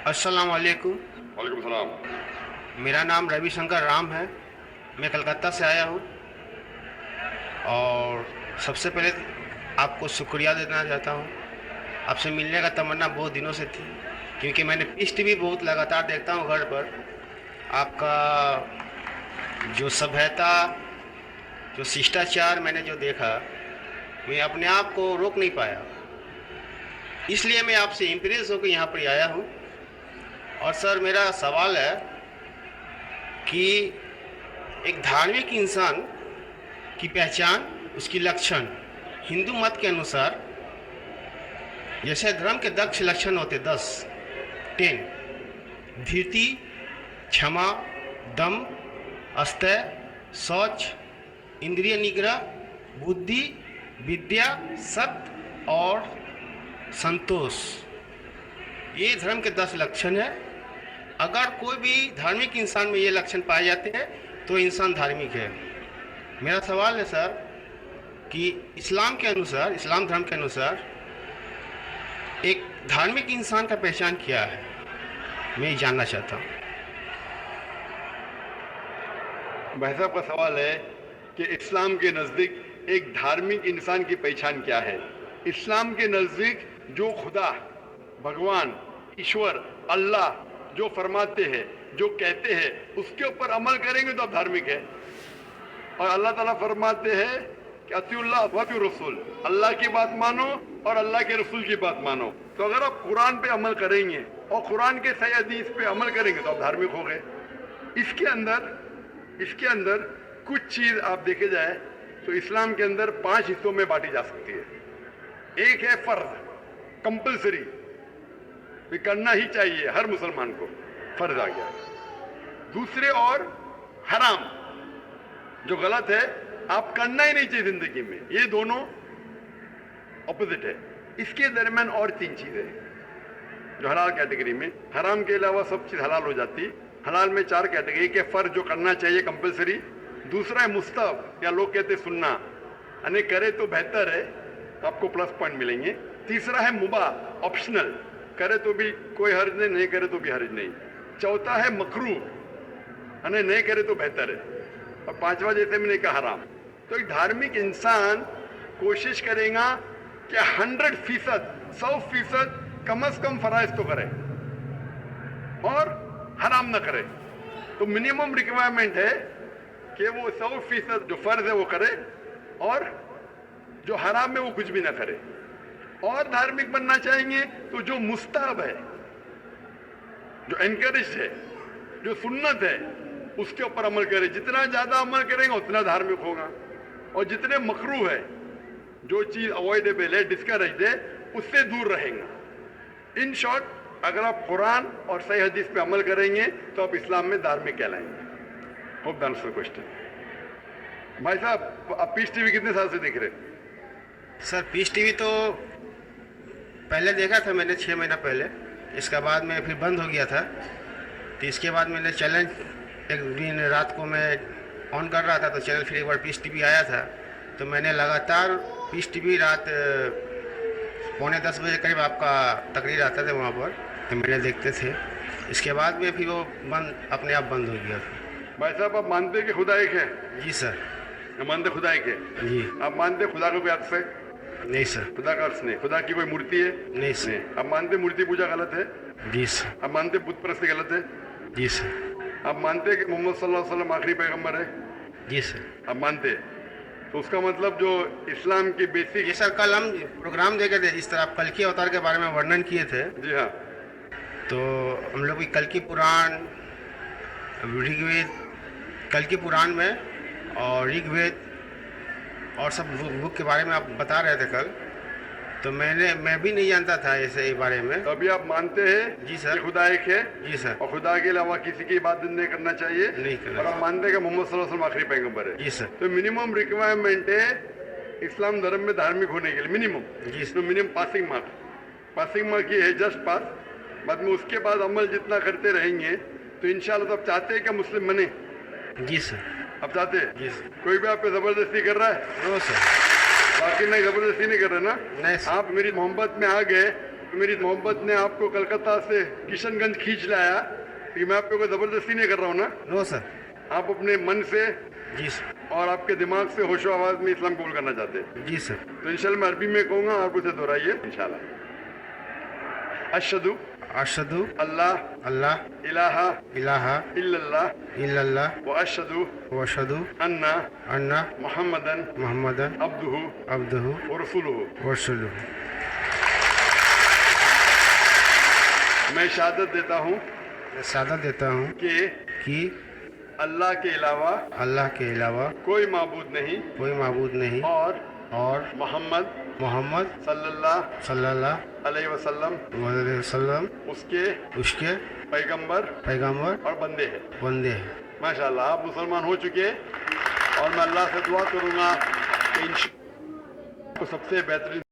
अस्सलाम वालेकुम। वालेकुम सलाम। मेरा नाम रविशंकर राम है। मैं कलकत्ता से आया हूँ और सबसे पहले आपको शुक्रिया देना चाहता हूँ। आपसे मिलने का तमन्ना बहुत दिनों से थी, क्योंकि मैंने पीस टीवी बहुत लगातार देखता हूँ घर पर। आपका जो सभ्यता, जो शिष्टाचार मैंने जो देखा, मैं अपने आप को रोक नहीं पाया। इसलिए मैं आपसे इम्प्रेस होकर यहाँ पर आया हूँ। और सर, मेरा सवाल है कि एक धार्मिक इंसान की पहचान, उसकी लक्षण हिंदू मत के अनुसार, जैसे धर्म के 10 लक्षण होते, 10 धीरति, क्षमा, दम, अस्तेय, शौच, इंद्रिय निग्रह, बुद्धि, विद्या, सत्य और संतोष। ये धर्म के 10 लक्षण है। अगर कोई भी धार्मिक इंसान में ये लक्षण पाए जाते हैं तो इंसान धार्मिक है। मेरा सवाल है सर कि इस्लाम के अनुसार, इस्लाम धर्म के अनुसार एक धार्मिक इंसान का पहचान क्या है, मैं ये जानना चाहता हूँ। भाई साहब का सवाल है कि इस्लाम के नज़दीक एक धार्मिक इंसान की पहचान क्या है। इस्लाम के नज़दीक जो खुदा, भगवान, ईश्वर, अल्लाह जो फरमाते हैं, जो कहते हैं, उसके ऊपर अमल करेंगे तो आप धार्मिक है। और अल्लाह ताला फरमाते हैं कि अतिउल्लाह व अतिउर रसूल, अल्लाह की बात मानो और अल्लाह के रसूल की बात मानो। तो अगर आप कुरान पे अमल करेंगे और कुरान के सही हदीस पे अमल करेंगे तो आप धार्मिक हो गए। इसके अंदर कुछ चीज़ आप देखे जाए तो इस्लाम के अंदर 5 हिस्सों में बांटी जा सकती है। एक है फर्ज, कंपल्सरी, भी करना ही चाहिए, हर मुसलमान को फर्ज आ गया। दूसरे और हराम, जो गलत है, आप करना ही नहीं चाहिए जिंदगी में। ये दोनों ऑपोजिट है। इसके दरमियान और 3 चीजें जो हलाल कैटेगरी में, हराम के अलावा सब चीज हलाल हो जाती। हलाल में 4 कैटेगरी के फर्ज जो करना चाहिए, कंपल्सरी। दूसरा है मुस्तहब, या लोग कहते सुन्ना, यानी करे तो बेहतर है, तो आपको प्लस पॉइंट मिलेंगे। तीसरा है मुबाह, ऑप्शनल, करे तो भी कोई हर्ज नहीं, नहीं करे तो भी हर्ज नहीं। चौथा है मकरूह, यानी नहीं करे तो बेहतर है। और 5वां, जैसे मैंने कहा, हराम। तो एक धार्मिक इंसान कोशिश करेगा कि 100% कम से कम फराइज तो करे और हराम ना करे। तो मिनिमम रिक्वायरमेंट है कि वो 100% जो फर्ज है वो करे और जो हराम है वो कुछ भी ना करे। और धार्मिक बनना चाहेंगे तो जो मुस्तहब है, जो एनकरेज है, जो सुन्नत है, उसके ऊपर अमल करे। जितना ज्यादा अमल करेंगे उतना धार्मिक होगा। और जितने मकरूह है, जो चीज अवॉइडेबल है, डिस्करेज है, उससे दूर रहेगा। इन शॉर्ट, अगर आप कुरान और सही हदीस पे अमल करेंगे तो आप इस्लाम में धार्मिक कहलाएंगे। Hope the answer question. भाई साहब, आप पीस टीवी कितने साल से देख रहे हैं? सर, पीस टीवी तो पहले देखा था मैंने 6 महीना पहले। इसके बाद में फिर बंद हो गया था। तो इसके बाद मैंने चैनल एक दिन रात को मैं ऑन कर रहा था तो चैनल फिर एक बार पीस टीवी आया था। तो मैंने लगातार पीस टीवी रात 9:45 बजे करीब आपका तकरीर आता था वहाँ पर, तो मैंने देखते थे। इसके बाद में फिर वो अपने आप बंद हो गया। भाई साहब, आप मानते हैं कि खुदा एक है? जी सर। आप मानते खुदा एक है? जी। आप मानते खुदा को कोई अक्स है? नहीं सर। खुदा का अक्स नहीं। खुदा की कोई मूर्ति है? नहीं सर। आप मानते मूर्ति पूजा गलत है? जी सर। आप मानते बुत परस्ती गलत है? जी सर। आप मानते हैं कि मोहम्मद सल्लल्लाहु अलैहि वसल्लम आखिरी पैगंबर है? जी सर। आप मानते हैं? तो उसका मतलब जो इस्लाम की बेसिक। ये सर, कल हम प्रोग्राम देखे थे, इस तरह आप कल की अवतार के बारे में वर्णन किए थे। जी हाँ। तो हम लोग कल की पुराण, ऋग्वेद, कल की पुराण में और ऋग्वेद और सब बुक के बारे में आप बता रहे थे कल। तो मैं भी नहीं जानता था ऐसे इस बारे में। तो अभी आप मानते हैं? जी सर। कि खुदा एक है? जी सर। और खुदा के अलावा किसी की इबादत नहीं करना चाहिए? नहीं करना। और आप मानते हैं कि मोहम्मद सल्लल्लाहु अलैहि वसल्लम आखिरी पैगंबर है? जी सर। तो मिनिमम रिक्वायरमेंट है इस्लाम धर्म में धार्मिक होने के लिए, मिनिमम। जी तो मिनिमम पासिंग मार्क ये है, जस्ट पास। बाद में उसके बाद अमल जितना करते रहेंगे तो इंशाल्लाह। तो आप चाहते हैं कि मुस्लिम बने? जी सर। आप चाहते हैं? जी सर। कोई भी आप पे जबरदस्ती कर रहा है? No sir. बाकी नहीं, जबरदस्ती नहीं कर रहे ना? नहीं सर। आप मेरी मोहब्बत में आ गए तो मेरी मोहब्बत ने आपको कलकत्ता से किशनगंज खींच लाया, कि मैं आपको कोई ज़बरदस्ती नहीं कर रहा हूँ ना। No sir. आप अपने मन से जी सर। और आपके दिमाग से होशो आवाज़ में इस्लाम कबूल करना चाहते हैं। जी सर। तो इंशाल्लाह मैं अरबी में कहूँगा, आप उसे दोहराइए इंशाल्लाह। अशहदु अशहदु अल्लाह अल्लाह इलाहा इलाहा इल्लल्लाह इल्लल्लाह व अशहदु व अशहदु अन्ना अन्ना मुहम्मदन मुहम्मदन अब्दुहु अब्दुहु व रसूलुहु। व रसूलुहु। मैं शहादत देता हूँ मैं शहादत देता हूँ कि अल्लाह के अलावा अल्लाह के अलावा कोई माबूद नहीं कोई माबूद नहीं और मोहम्मद सल्लल्लाहु अलैहि वसल्लम वसल्लम उसके पैगंबर पैगंबर और बंदे हैं। बंदे हैं। माशाल्लाह, आप मुसलमान हो चुके और मैं अल्लाह से दुआ करूँगा कि इंशाअल्लाह को सबसे बेहतरीन